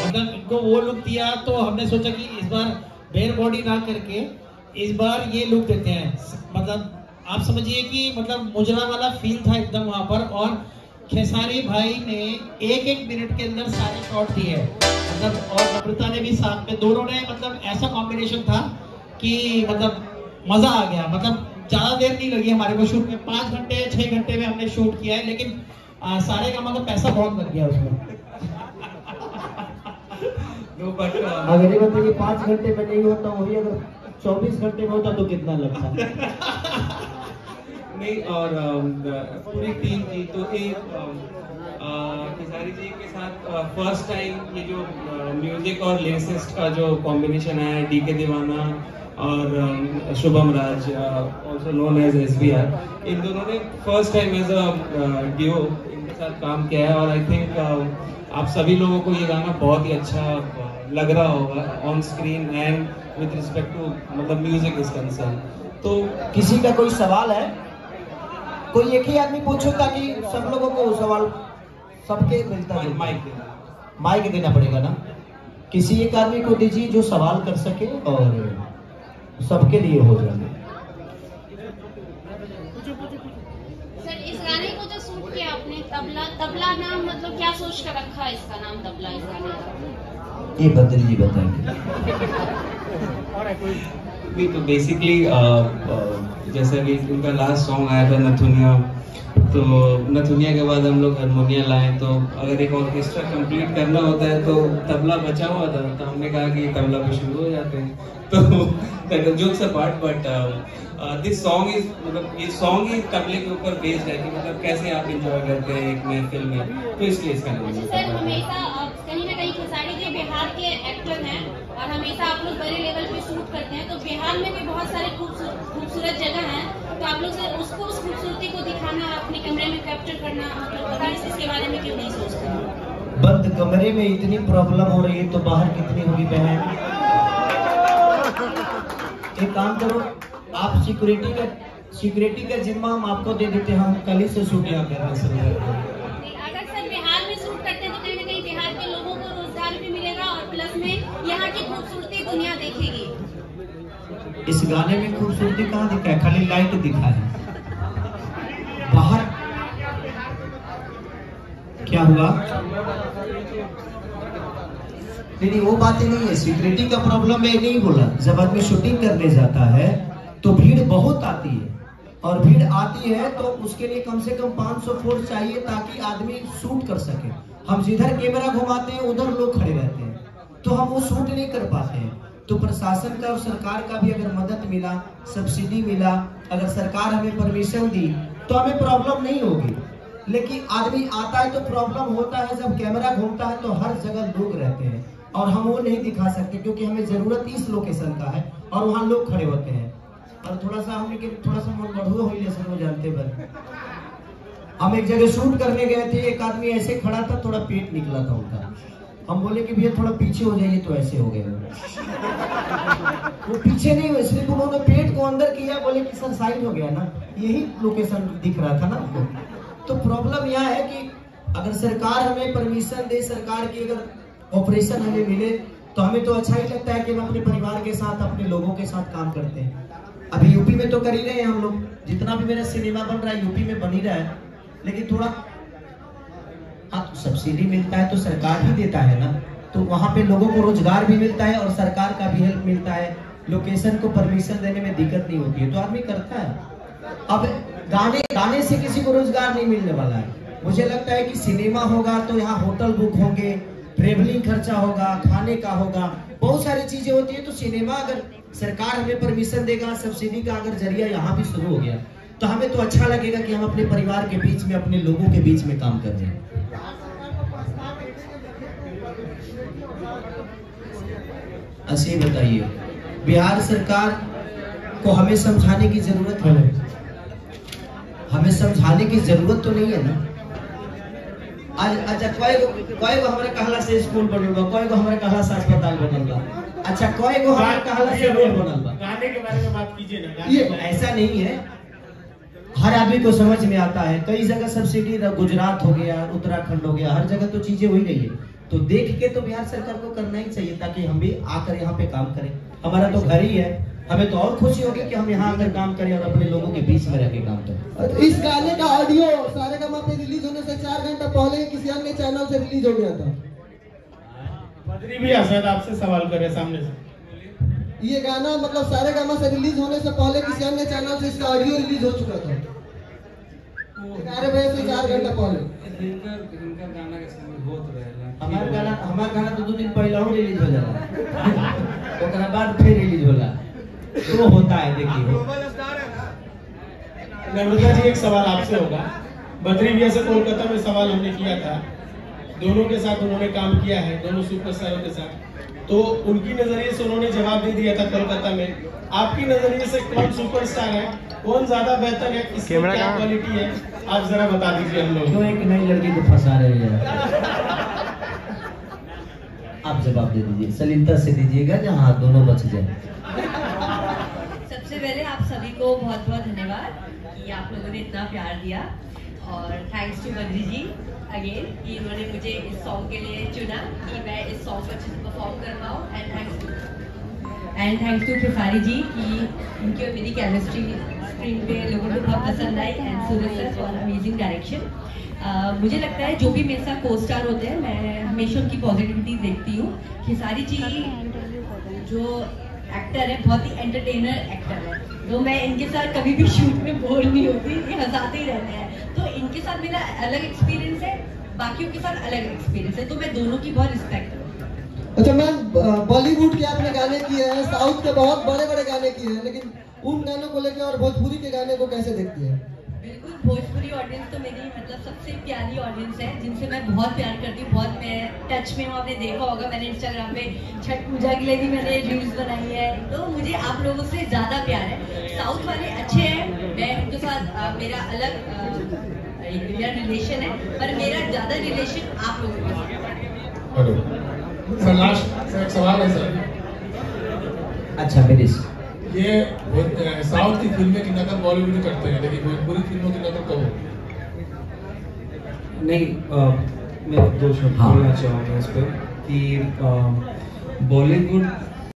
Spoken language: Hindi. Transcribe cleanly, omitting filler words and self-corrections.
मतलब इनको वो लुक दिया तो हमने सोचा कि इस बार बेयर बॉडी ना करके इस बार ये लुक देते हैं। मतलब आप समझिए कि मतलब मुजरा वाला फील था एकदम वहां पर। और खेसारी भाई ने एक मिनट के अंदर सारे शॉट दिए मतलब, और नम्रता ने भी साथ में, दोनों ने मतलब ऐसा कॉम्बिनेशन था कि मतलब मजा आ गया। मतलब ज्यादा देर नहीं लगी हमारे को शूट में, 5 घंटे 6 घंटे में हमने शूट किया है, लेकिन सारे का मतलब पैसा बहुत लग गया उसमें। अगर ये बताइए 5 घंटे में नहीं होता, वही अगर 24 घंटे में होता तो कितना लगता? नहीं, और पूरी टीम थी तो एक खेसारी जी के साथ फर्स्ट टाइम ये जो म्यूजिक और लिरिसिस्ट का जो कॉम्बिनेशन है, डीके दीवाना और Shubham Raj, also known as SBR, इन दोनों ने first time as a duo इनके साथ काम किया है। और आई थिंक आप सभी लोगों को ये गाना बहुत ही अच्छा लग रहा होगा on screen and with respect to मतलब म्यूजिक इज कंसर्न। तो किसी का कोई सवाल है? कोई एक ही आदमी पूछो ताकि सब लोगों को सवाल सबके मिलता है। माइक देना पड़ेगा ना, किसी एक आदमी को दीजिए जो सवाल कर सके और सबके लिए हो जाए। सर, इस गाने को जो शूट किया आपने, तबला नाम मतलब क्या सोच कर रखा है इसका नाम तबला? इस गाने का ये बद्री जी बताएंगे। नहीं तो बेसिकली जैसे कि उनका लास्ट सॉन्ग आया था नथुनिया, तो नथुनिया के बाद हम लोग हारमोनिया लाए, तो अगर एक ऑर्केस्ट्रा कंप्लीट करना होता है तो तबला बचा हुआ था, तो हमने कहा कि तबला पे शुरू हो जाते हैं। तो jokes apart, but this song is मतलब ये सॉन्ग ही तबले के ऊपर बेस्ड है कि मतलब कैसे आप एंजॉय करते हैं एक महफिल में, तो इसलिए इसका नाम है। सर, हमेशा कहीं ना कहीं खेसारी जी बिहार के एक्टर हैं और हमेशा आप लोग बड़े लेवल पे शूट करते हैं, तो बिहार में भी बहुत सारे खूबसूरत जगह हैं, तो आप लोग से उसको उस खूबसूरती को दिखाना, अपने कैमरे में कैप्चर करना, मतलब पता नहीं इसके बारे में क्यों नहीं सोचते? बंद कमरे में इतनी प्रॉब्लम हो रही है तो बाहर कितनी होगी बहन? एक काम करो, आप सिक्योरिटी का जिम्मा हम आपको दे देते हैं, हम कल ही से शूट यहाँ करना शुरू करते हैं। अगर सर बिहार में शूट करते हैं तो कहीं ना कहीं बिहार के लोगों को रोजगार भी मिलेगा और प्लस में यहाँ की खूबसूरती दुनिया देखेगी। इस गाने में खूबसूरती कहाँ दिखा है? खाली लाइट दिखा है। बाहर क्या हुआ? नहीं, वो बातें नहीं है। सिक्योरिटी का प्रॉब्लम है नहीं बोला। जब आदमी शूटिंग करने जाता है तो भीड़ बहुत आती है, और भीड़ आती है तो उसके लिए कम से कम 500 फोर्स चाहिए ताकि आदमी शूट कर सके। हम जिधर कैमरा घुमाते हैं उधर लोग खड़े रहते हैं, तो हम वो शूट नहीं कर पाते हैं। तो प्रशासन का और सरकार का भी अगर मदद मिला, सब्सिडी मिला, अगर सरकार हमें परमिशन दी तो हमें प्रॉब्लम नहीं होगी। लेकिन आदमी आता है तो प्रॉब्लम होता है, जब कैमरा घूमता है तो हर जगह लोग रहते हैं और हम वो नहीं दिखा सकते क्योंकि हमें जरूरत इस लोकेशन का है और वहाँ लोग खड़े होते हैं। और थोड़ा सा मन बढ़ुआ हो जानते बन। हम एक जगह शूट करने गए थे, एक आदमी ऐसे खड़ा था, थोड़ा पेट निकला था उनका। हम बोले कि भैया थोड़ा पीछे हो जाइए, तो ऐसे हो गए। वो पीछे नहीं हुए, सिर्फ उन्होंने पेट को अंदर किया, बोले कि सर साइड हो गया ना, यही लोकेशन दिख रहा था ना आपको। तो प्रॉब्लम यह है कि अगर सरकार हमें परमिशन दे, सरकार की अगर ऑपरेशन हमें मिले तो हमें तो अच्छा ही लगता है कि हम अपने परिवार के साथ, अपने लोगों के साथ काम करते हैं। अभी यूपी में तो कर ही रहे हैं हम लोग, जितना भी मेरा सिनेमा बन रहा है यूपी में बन ही रहा है, लेकिन थोड़ा हाँ तो सब्सिडी मिलता है तो सरकार ही देता है ना, तो वहाँ पे लोगों को रोजगार भी मिलता है और सरकार का भी हेल्प मिलता है। लोकेशन को परमिशन देने में दिक्कत नहीं होती है तो आदमी करता है। अब गाने से किसी को रोजगार नहीं मिलने वाला है। मुझे लगता है कि सिनेमा होगा तो यहाँ होटल बुक होंगे, ट्रेवलिंग खर्चा होगा, खाने का होगा, बहुत सारी चीजें होती है। तो सिनेमा अगर सरकार हमें परमिशन देगा, सब्सिडी का अगर जरिया यहाँ भी शुरू हो गया तो हमें तो अच्छा लगेगा कि हम अपने परिवार के बीच में, अपने लोगों के बीच में काम कर रहे हैं। ऐसे ही बताइए, बिहार सरकार को हमें समझाने की जरूरत है? हमें समझाने की जरूरत तो नहीं है ना। आज अच्छा कोई को हमारे कहला से स्कूल बनल बा, कोई को हमारे कहला से अस्पताल बनल बा, अच्छा कोई को हमारे कहला से रोड बनल बा। गाने के बारे में बात कीजिए ना। ये ऐसा नहीं है, हर आदमी को समझ में आता है। कई जगह सब्सिडी, गुजरात हो गया, उत्तराखंड हो गया, हर जगह तो चीजें हो ही रही है। तो देख के तो बिहार सरकार को करना ही चाहिए, ताकि हम भी आकर यहाँ पे काम करें। हमारा तो घर ही है, हमें तो और खुशी होगी कि हम यहाँ आकर काम करें और अपने लोगों के बीच में रह के काम करें। तो इस गाने का ऑडियो सारेगामा पे रिलीज होने से 4 घंटा पहले किसी अन्य चैनल से रिलीज हो गया था। बद्री भी शायद आपसे सवाल कर रहे सामने से। ये गाना मतलब सारेगामा से रिलीज होने से पहले किसी अन्य चैनल से इसका ऑडियो रिलीज हो चुका था 11 बजे से 4 घंटा पहले। इनका गाना के समय बहुत रहेला। हमारा गाना तो 2 दिन पहले ही रिलीज हो जाला, ओकरा बाद फिर रिलीज होला, तो होता है। देखिए नर्मदा जी, एक सवाल आपसे होगा। बद्री भैया से कोलकाता में सवाल हमने किया था, दोनों के साथ उन्होंने काम किया है, दोनों सुपरस्टारों के साथ, तो उनकी नजरिए से उन्होंने जवाब दे दिया था कोलकाता में। आपकी नजरिए से कौन सुपरस्टार है, कौन ज्यादा बेहतर है, किसकी क्या क्वालिटी है, आप जरा बता दीजिए हम लोग। क्यों एक नई लड़की को फंसा रहे हैं? आप जवाब दे दीजिए, सलीलता से दीजिएगा जहाँ दोनों बच जाए। सबसे पहले आप सभी को बहुत बहुत धन्यवाद कि आप लोगों ने इतना प्यार दिया, और thanks to Badri ji again कि उन्होंने मुझे इस सॉन्ग के लिए चुना कि मैं इस सॉन्ग को अच्छे से परफॉर्म कर पाऊँ। And thanks to Khesari ji कि उनकी और मेरी केमिस्ट्री स्क्रीन पे लोगों को बहुत पसंद आई, and Suraj sir for amazing direction. मुझे लगता है जो भी मेरे साथ को स्टार होते हैं मैं हमेशा उनकी पॉजिटिविटी देखती हूँ। खेसारी जी जो एक्टर है, बहुत ही एंटरटेनर एक्टर है, तो मैं इनके साथ कभी भी शूट में बोर नहीं होती, ये हंसाते ही रहते हैं। तो इनके साथ मेरा अलग एक्सपीरियंस है, बाकियों के साथ अलग एक्सपीरियंस है, तो मैं दोनों की बहुत रिस्पेक्ट करती हूँ। अच्छा मैम, बॉलीवुड के आपने गाने किए हैं, साउथ के बहुत बड़े बड़े गाने किए हैं, लेकिन उन गानों को लेकर और भोजपुरी के गाने को कैसे देखती हैं? बिल्कुल, भोजपुरी ऑडियंस तो मेरी मतलब सबसे प्यारी ऑडियंस है, जिनसे मैं बहुत प्यार करती हूँ, बहुत मैं टच में हूँ। आपने देखा होगा मैंने इंस्टाग्राम पे छठ पूजा के लिए भी मैंने रील्स बनाई है, तो मुझे आप लोगों से ज़्यादा प्यार है। साउथ वाले अच्छे हैं, मैं उनके साथ मेरा अलग मेरा रिलेशन है, पर मेरा ज़्यादा रिलेशन आप लोगों के साथ है। हेलो सर, लास्ट एक सवाल है सर। अच्छा मेरी ये साउथ की फिल्में की नकल बॉलीवुड करते हैं, लेकिन भोजपुरी फिल्मों की नकल कब? नहीं, मैं 2 शब्द बोलना चाहूँगा इस पर कि बॉलीवुड